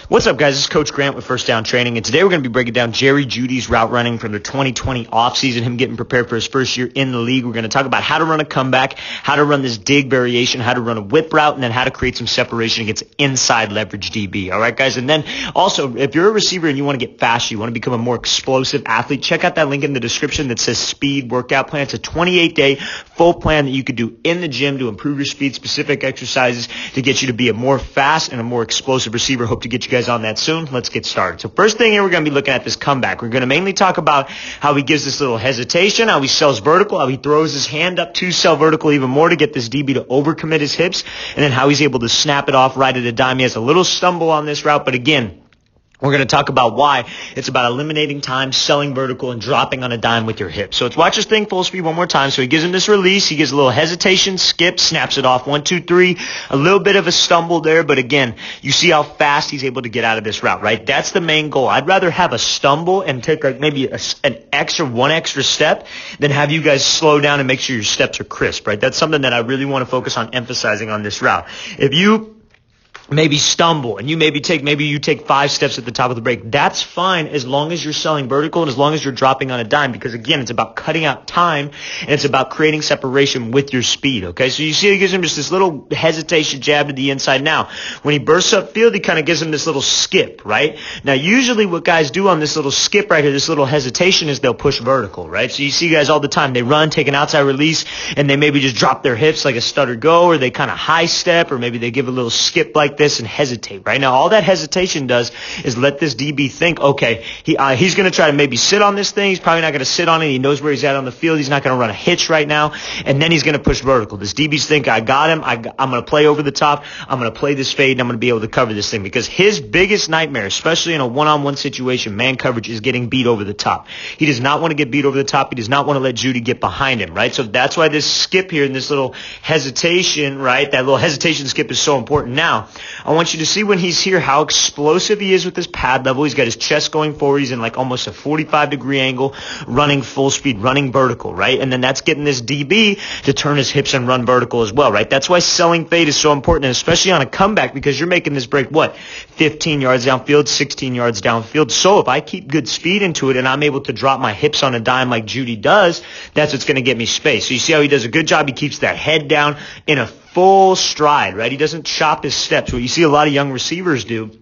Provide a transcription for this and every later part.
What's up, guys? This is Coach Grant with First Down Training, and today we're going to be breaking down Jerry Jeudy's route running from the 2020 offseason, him getting prepared for his first year in the league. We're going to talk about how to run a comeback, how to run this dig variation, how to run a whip route, and then how to create some separation against inside leverage DB. All right, guys? And then also, if you're a receiver and you want to get faster, you want to become a more explosive athlete, check out that link in the description that says Speed Workout Plan. It's a 28-day full plan that you could do in the gym to improve your speed, specific exercises to get you to be a more fast and a more explosive receiver. Hope to get you guys on that soon. Let's get started. So first thing here, we're going to be looking at this comeback. We're going to mainly talk about how he gives this little hesitation, how he sells vertical, how he throws his hand up to sell vertical even more to get this DB to overcommit his hips, and then how he's able to snap it off right at a dime. He has a little stumble on this route, but again, we're going to talk about why it's about eliminating time, selling vertical, and dropping on a dime with your hips. So let's watch this thing full speed one more time. So he gives him this release. He gives a little hesitation, skip, snaps it off. 1, 2, 3. A little bit of a stumble there, but again, you see how fast he's able to get out of this route, right? That's the main goal. I'd rather have a stumble and take like maybe one extra step than have you guys slow down and make sure your steps are crisp, right? That's something that I really want to focus on emphasizing on this route. If you maybe stumble and you take 5 steps at the top of the break, that's fine as long as you're selling vertical and as long as you're dropping on a dime, because again, it's about cutting out time and it's about creating separation with your speed. Okay, so you see he gives him just this little hesitation jab to the inside. Now when he bursts upfield, he kind of gives him this little skip, right? Now usually what guys do on this little skip right here, this little hesitation, is they'll push vertical, right? So you see guys all the time, they run, take an outside release, and they maybe just drop their hips like a stutter go, or they kind of high step, or maybe they give a little skip like this and hesitate. Right now, all that hesitation does is let this DB think, okay, he's going to try to maybe sit on this thing. He's probably not going to sit on it. He knows where he's at on the field. He's not going to run a hitch right now, and then he's going to push vertical. This DB's think, I got him. I'm going to play over the top. I'm going to play this fade, and I'm going to be able to cover this thing, because his biggest nightmare, especially in a one-on-one situation, man coverage, is getting beat over the top. He does not want to get beat over the top. He does not want to let Jeudy get behind him, right? So that's why this skip here and this little hesitation, right, that little hesitation skip is so important. Now, I want you to see when he's here how explosive he is with his pad level. He's got his chest going forward. He's in like almost a 45-degree angle, running full speed, running vertical, right? And then that's getting this DB to turn his hips and run vertical as well, right? That's why selling fade is so important, and especially on a comeback, because you're making this break, 15 yards downfield, 16 yards downfield. So if I keep good speed into it and I'm able to drop my hips on a dime like Jeudy does, that's what's going to get me space. So you see how he does a good job. He keeps that head down in a full stride, right? He doesn't chop his steps. What you see a lot of young receivers do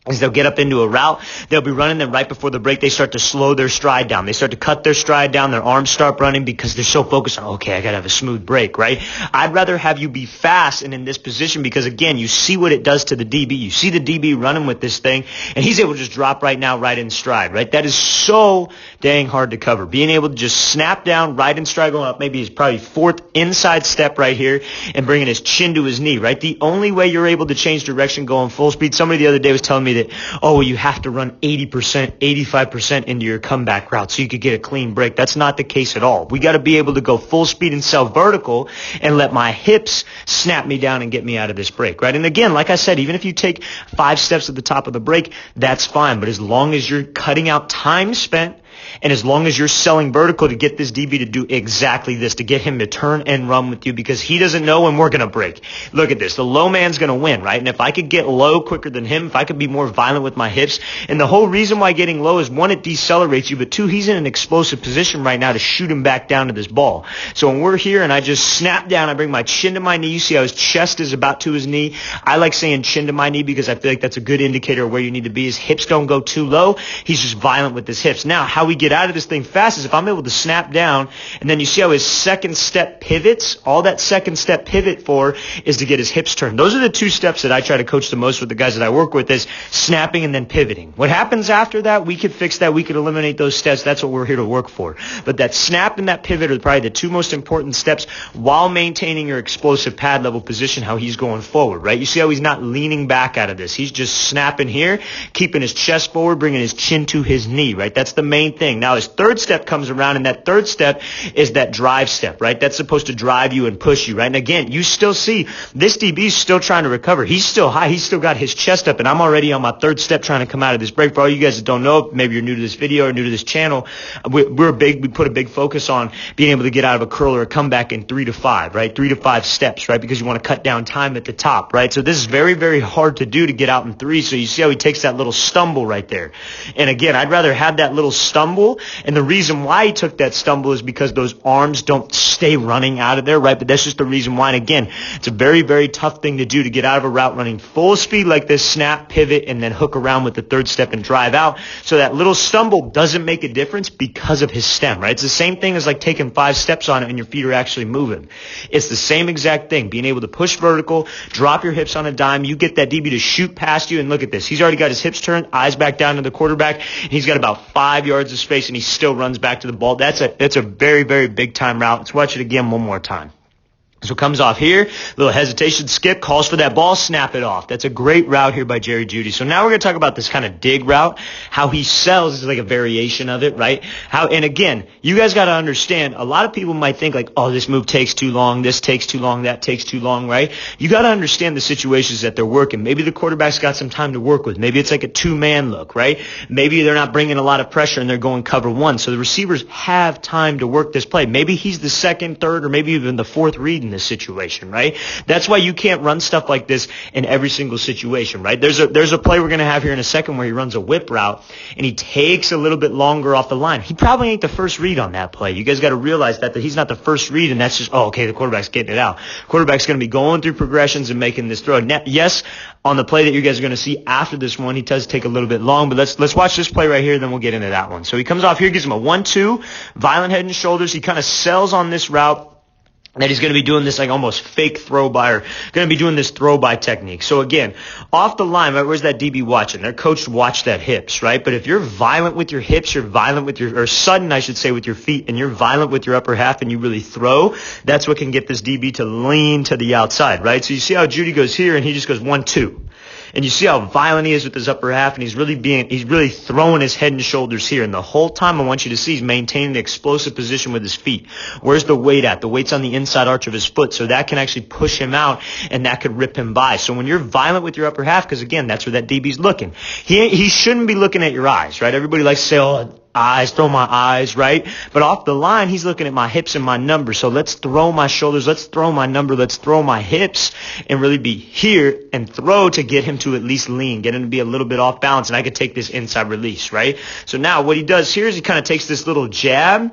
is they'll get up into a route, they'll be running, then right before the break, they start to slow their stride down. They start to cut their stride down, their arms start running because they're so focused on, okay, I got to have a smooth break, right? I'd rather have you be fast and in this position, because again, you see what it does to the DB. You see the DB running with this thing, and he's able to just drop right now, right in stride, right? That is so dang hard to cover. Being able to just snap down, right in stride, going up, maybe his probably 4th inside step right here, and bringing his chin to his knee, right? The only way you're able to change direction going full speed, somebody the other day was telling me that, you have to run 80%, 85% into your comeback route so you could get a clean break. That's not the case at all. We got to be able to go full speed and sell vertical and let my hips snap me down and get me out of this break, right? And again, like I said, even if you take 5 steps at the top of the break, that's fine. But as long as you're cutting out time spent, and as long as you're selling vertical to get this DB to do exactly this, to get him to turn and run with you, because he doesn't know when we're going to break. Look at this. The low man's going to win, right? And if I could get low quicker than him, if I could be more violent with my hips, and the whole reason why getting low is, 1, it decelerates you, but 2, he's in an explosive position right now to shoot him back down to this ball. So when we're here and I just snap down, I bring my chin to my knee. You see how his chest is about to his knee. I like saying chin to my knee because I feel like that's a good indicator of where you need to be. His hips don't go too low. He's just violent with his hips. Now, how we get out of this thing fast is if I'm able to snap down, and then you see how his second step pivots. All that second step pivot for is to get his hips turned. Those are the 2 steps that I try to coach the most with the guys that I work with, is snapping and then pivoting. What happens after that, we could fix that. We could eliminate those steps. That's what we're here to work for. But that snap and that pivot are probably the 2 most important steps while maintaining your explosive pad level position, how he's going forward, right? You see how he's not leaning back out of this. He's just snapping here, keeping his chest forward, bringing his chin to his knee, right? That's the main thing. thing. Now his third step comes around, and that third step is that drive step, right? That's supposed to drive you and push you, right? And again, you still see this DB is still trying to recover. He's still high. He's still got his chest up, and I'm already on my third step trying to come out of this break. For all you guys that don't know, maybe you're new to this video or new to this channel, we put a big focus on being able to get out of a curl or a comeback in 3 to 5, right? 3 to 5 steps, right? Because you want to cut down time at the top, right? So this is very, very hard to do, to get out in 3. So you see how he takes that little stumble right there. And again, I'd rather have that little stumble. And the reason why he took that stumble is because those arms don't stay running out of there, right? But that's just the reason why. And again, it's a very, very tough thing to do, to get out of a route running full speed like this, snap, pivot, and then hook around with the third step and drive out. So that little stumble doesn't make a difference because of his stem, right? It's the same thing as like taking 5 steps on it and your feet are actually moving. It's the same exact thing. Being able to push vertical, drop your hips on a dime. You get that DB to shoot past you, and look at this. He's already got his hips turned, eyes back down to the quarterback, and he's got about 5 yards of space, and he still runs back to the ball. That's a very, very big time route. Let's watch it again one more time. So comes off here, little hesitation, skip, calls for that ball, snap it off. That's a great route here by Jerry Jeudy. So now we're going to talk about this kind of dig route, how he sells is like a variation of it, right? And again, you guys got to understand, a lot of people might think like, oh, this move takes too long, this takes too long, that takes too long, right? You got to understand the situations that they're working. Maybe the quarterback's got some time to work with. Maybe it's like a 2-man look, right? Maybe they're not bringing a lot of pressure and they're going cover 1. So the receivers have time to work this play. Maybe he's the second, third, or maybe even the 4th read in this situation, right? That's why you can't run stuff like this in every single situation, right? There's a play we're going to have here in a second where he runs a whip route and he takes a little bit longer off the line. He probably ain't the first read on that play. You guys got to realize that he's not the first read, and that's just, oh, okay, the quarterback's getting it out. Quarterback's going to be going through progressions and making this throw. Now, yes, on the play that you guys are going to see after this one, he does take a little bit long, but let's watch this play right here, then we'll get into that one. So he comes off here, gives him a 1-2, violent head and shoulders. He kind of sells on this route that he's going to be doing this like almost fake throw by, or going to be doing this throw by technique. So again, off the line, right, where's that DB watching? Their coach to watch that hips, right? But if you're violent with your hips, you're violent with or sudden, I should say, with your feet, and you're violent with your upper half and you really throw, that's what can get this DB to lean to the outside, right? So you see how Jeudy goes here and he just goes 1-2. And you see how violent he is with his upper half, and he's really throwing his head and shoulders here. And the whole time I want you to see he's maintaining the explosive position with his feet. Where's the weight at? The weight's on the inside arch of his foot, so that can actually push him out, and that could rip him by. So when you're violent with your upper half, because again, that's where that DB's looking. He shouldn't be looking at your eyes, right? Everybody likes to say, oh, eyes, throw my eyes, right? But off the line, he's looking at my hips and my number. So let's throw my shoulders, let's throw my number, let's throw my hips, and really be here and throw to get him to at least lean, get him to be a little bit off balance, and I could take this inside release, right? So now what he does here is he kind of takes this little jab.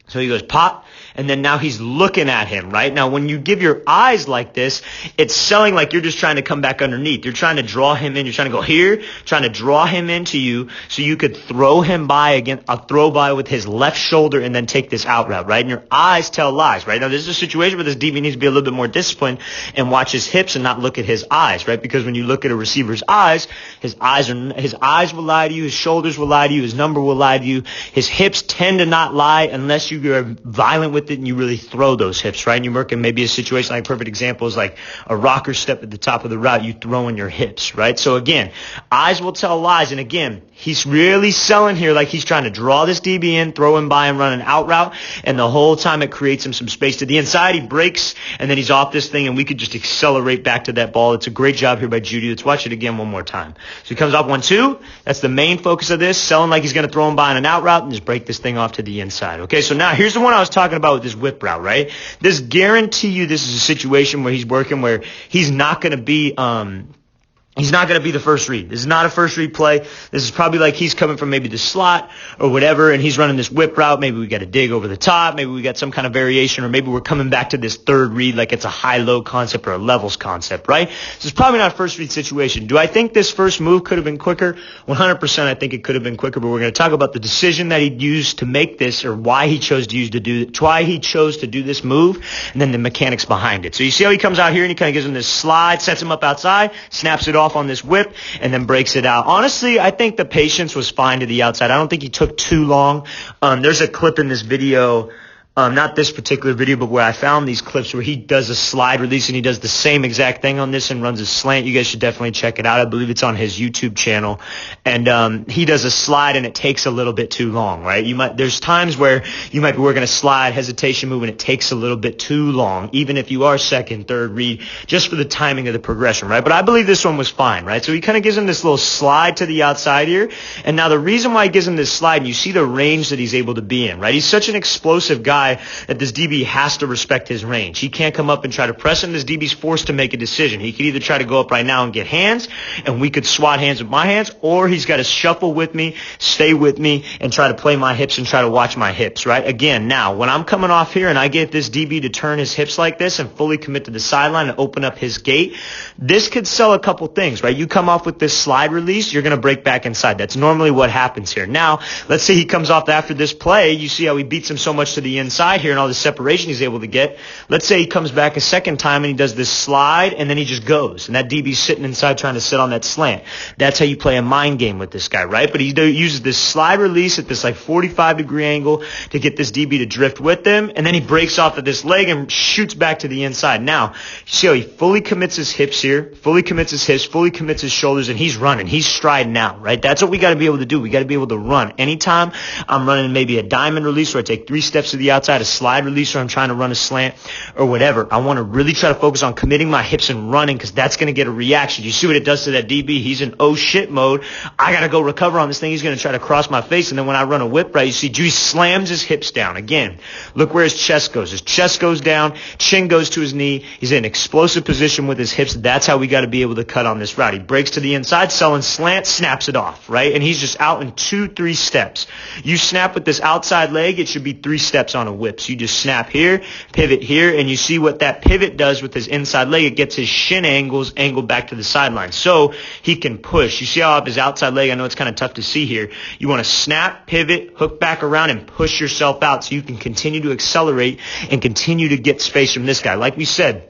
So he goes pop, and then now he's looking at him, right? Now, when you give your eyes like this, it's selling like you're just trying to come back underneath. You're trying to draw him in. You're trying to go here, trying to draw him into you so you could throw him by again, a throw by with his left shoulder and then take this out route, right? And your eyes tell lies, right? Now, this is a situation where this DB needs to be a little bit more disciplined and watch his hips and not look at his eyes, right? Because when you look at a receiver's eyes, his eyes will lie to you, his shoulders will lie to you, his number will lie to you. His hips tend to not lie unless you're violent with it and you really throw those hips, right? And you're working maybe a situation like a perfect example is like a rocker step at the top of the route, you throwing your hips, right? So again, eyes will tell lies. And again, he's really selling here like he's trying to draw this DB in, throw him by and run an out route. And the whole time it creates him some space to the inside. He breaks and then he's off this thing and we could just accelerate back to that ball. It's a great job here by Jeudy. Let's watch it again one more time. So he comes off 1-2. That's the main focus of this, selling like he's going to throw him by on an out route and just break this thing off to the inside. Okay, so now here's the one I was talking about with this whip route, right? This guarantee you this is a situation where he's working where he's not going to be the first read. This is not a first read play. This is probably like he's coming from maybe the slot or whatever, and he's running this whip route. Maybe we got a dig over the top. Maybe we got some kind of variation, or maybe we're coming back to this third read like it's a high-low concept or a levels concept, right? This is probably not a first read situation. Do I think this first move could have been quicker? 100% I think it could have been quicker, but we're going to talk about the decision that he used to make this, or why he chose to do this move, and then the mechanics behind it. So you see how he comes out here and he kind of gives him this slide, sets him up outside, snaps it off on this whip, and then breaks it out. Honestly, I think the patience was fine to the outside. I don't think he took too long. There's a clip in this video Not this particular video, but where I found these clips where he does a slide release and he does the same exact thing on this and runs a slant. You guys should definitely check it out. I believe it's on his YouTube channel. And he does a slide and it takes a little bit too long, right? There's times where you might be working a slide, hesitation move, and it takes a little bit too long, even if you are second, third read, just for the timing of the progression, right? But I believe this one was fine, right? So he kind of gives him this little slide to the outside here. And now the reason why he gives him this slide, and you see the range that he's able to be in, right? He's such an explosive guy that this DB has to respect his range. He can't come up and try to press him. This DB's forced to make a decision. He could either try to go up right now and get hands, and we could swat hands with my hands, or he's got to shuffle with me, stay with me, and try to play my hips and try to watch my hips, right? Again, now, when I'm coming off here and I get this DB to turn his hips like this and fully commit to the sideline and open up his gate, this could sell a couple things, right? You come off with this slide release, you're going to break back inside. That's normally what happens here. Now, let's say he comes off after this play. You see how he beats him so much to the inside here and all the separation he's able to get. Let's say he comes back a second time and he does this slide and then he just goes. And that DB's sitting inside trying to sit on that slant. That's how you play a mind game with this guy, right? But he uses this slide release at this like 45-degree angle to get this DB to drift with him. And then he breaks off of this leg and shoots back to the inside. Now, you see how he fully commits his hips here, fully commits his hips, fully commits his shoulders, and he's running. He's striding out, right? That's what we got to be able to do. We got to be able to run. Anytime I'm running maybe a diamond release where I take 3 steps to the outside, a slide release, or I'm trying to run a slant or whatever, I want to really try to focus on committing my hips and running, because that's going to get a reaction. You see what it does to that DB? He's in oh shit mode. I got to go recover on this thing. He's going to try to cross my face, and then when I run a whip right, you see Judy slams his hips down. Again, look where his chest goes. His chest goes down, chin goes to his knee. He's in an explosive position with his hips. That's how we got to be able to cut on this route. He breaks to the inside, selling slant, snaps it off, right? And he's just out in 2-3 steps. You snap with this outside leg, it should be 3 steps on a whip. So you just snap here, pivot here, and you see what that pivot does with his inside leg. It gets his shin angled back to the sideline, so he can push. You see how up his outside leg, I know it's kind of tough to see here. You want to snap, pivot, hook back around, and push yourself out so you can continue to accelerate and continue to get space from this guy. Like we said,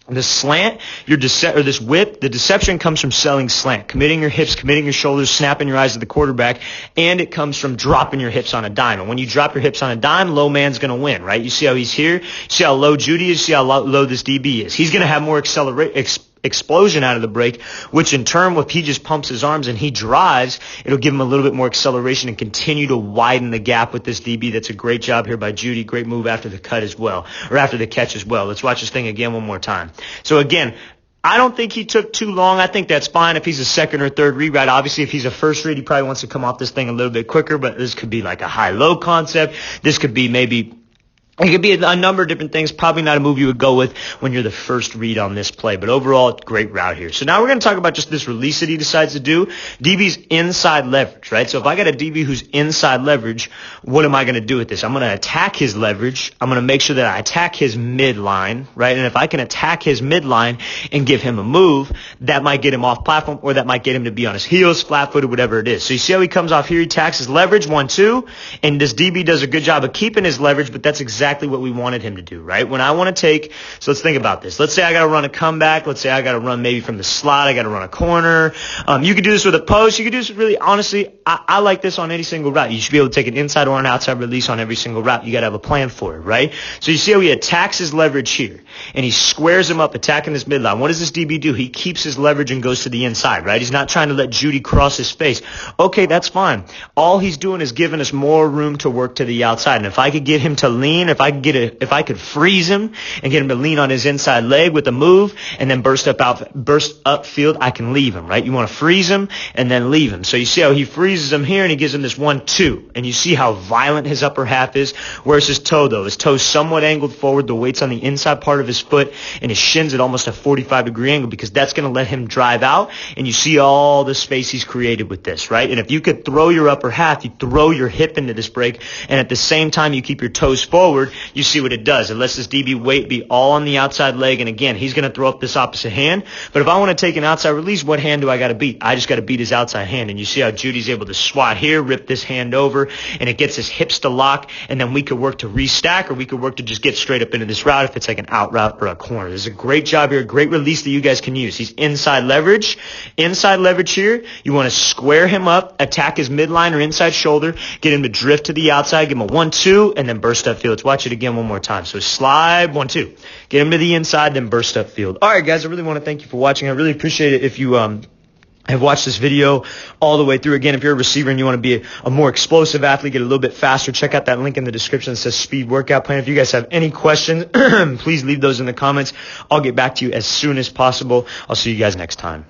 the slant, this whip, the deception comes from selling slant, committing your hips, committing your shoulders, snapping your eyes to the quarterback, and it comes from dropping your hips on a dime. And when you drop your hips on a dime, low man's going to win, right? You see how he's here? You see how low Judy is? You see how low this DB is? He's going to have more explosion out of the break, which in turn, if he just pumps his arms and he drives, it'll give him a little bit more acceleration and continue to widen the gap with this DB. That's a great job here by Judy. Great move after the cut as well, or after the catch as well. Let's watch this thing again one more time. So again, I don't think he took too long. I think that's fine if he's a second or third read, right? Obviously, if he's a first read, he probably wants to come off this thing a little bit quicker, but this could be like a high-low concept. This could be maybe it could be a number of different things. Probably not a move you would go with when you're the first read on this play. But overall, great route here. So now we're going to talk about just this release that he decides to do. DB's inside leverage, right? So if I got a DB who's inside leverage, what am I going to do with this? I'm going to attack his leverage. I'm going to make sure that I attack his midline, right? And if I can attack his midline and give him a move, that might get him off platform, or that might get him to be on his heels, flat-footed, whatever it is. So you see how he comes off here? He attacks his leverage, 1-2, and this DB does a good job of keeping his leverage, but that's exactly what we wanted him to do, right? When I want to take, so let's think about this. Let's say I got to run a comeback. Let's say I got to run maybe from the slot. I got to run a corner. You could do this with a post. You could do this really, honestly, I like this on any single route. You should be able to take an inside or an outside release on every single route. You got to have a plan for it, right? So you see how he attacks his leverage here, and he squares him up, attacking his midline. What does this DB do? He keeps his leverage and goes to the inside, right? He's not trying to let Judy cross his face. Okay, that's fine. All he's doing is giving us more room to work to the outside. And if I could get him to lean, if I could freeze him and get him to lean on his inside leg with a move and then burst upfield, I can leave him, right? You want to freeze him and then leave him. So you see how he freezes him here and he gives him this 1-2. And you see how violent his upper half is. Where's his toe, though? His toe's somewhat angled forward. The weight's on the inside part of his foot, and his shin's at almost a 45-degree angle, because that's going to let him drive out. And you see all the space he's created with this, right? And if you could throw your upper half, you throw your hip into this break, and at the same time you keep your toes forward, you see what it does. It lets this DB weight be all on the outside leg, and again, he's going to throw up this opposite hand. But if I want to take an outside release, what hand do I got to beat? I just got to beat his outside hand. And you see how Judy's able to swat here, rip this hand over, and it gets his hips to lock, and then we could work to restack, or we could work to just get straight up into this route if it's like an out route or a corner. This is a great job here, a great release that you guys can use. He's inside leverage. Inside leverage here, you want to square him up, attack his midline or inside shoulder, get him to drift to the outside, give him a 1-2, and then burst upfield. watch it again one more time. So slide 1, 2. Get him to the inside, then burst up field. All right, guys, I really want to thank you for watching. I really appreciate it if you have watched this video all the way through. Again, if you're a receiver and you want to be a more explosive athlete, get a little bit faster, check out that link in the description that says speed workout plan. If you guys have any questions, please leave those in the comments. I'll get back to you as soon as possible. I'll see you guys next time.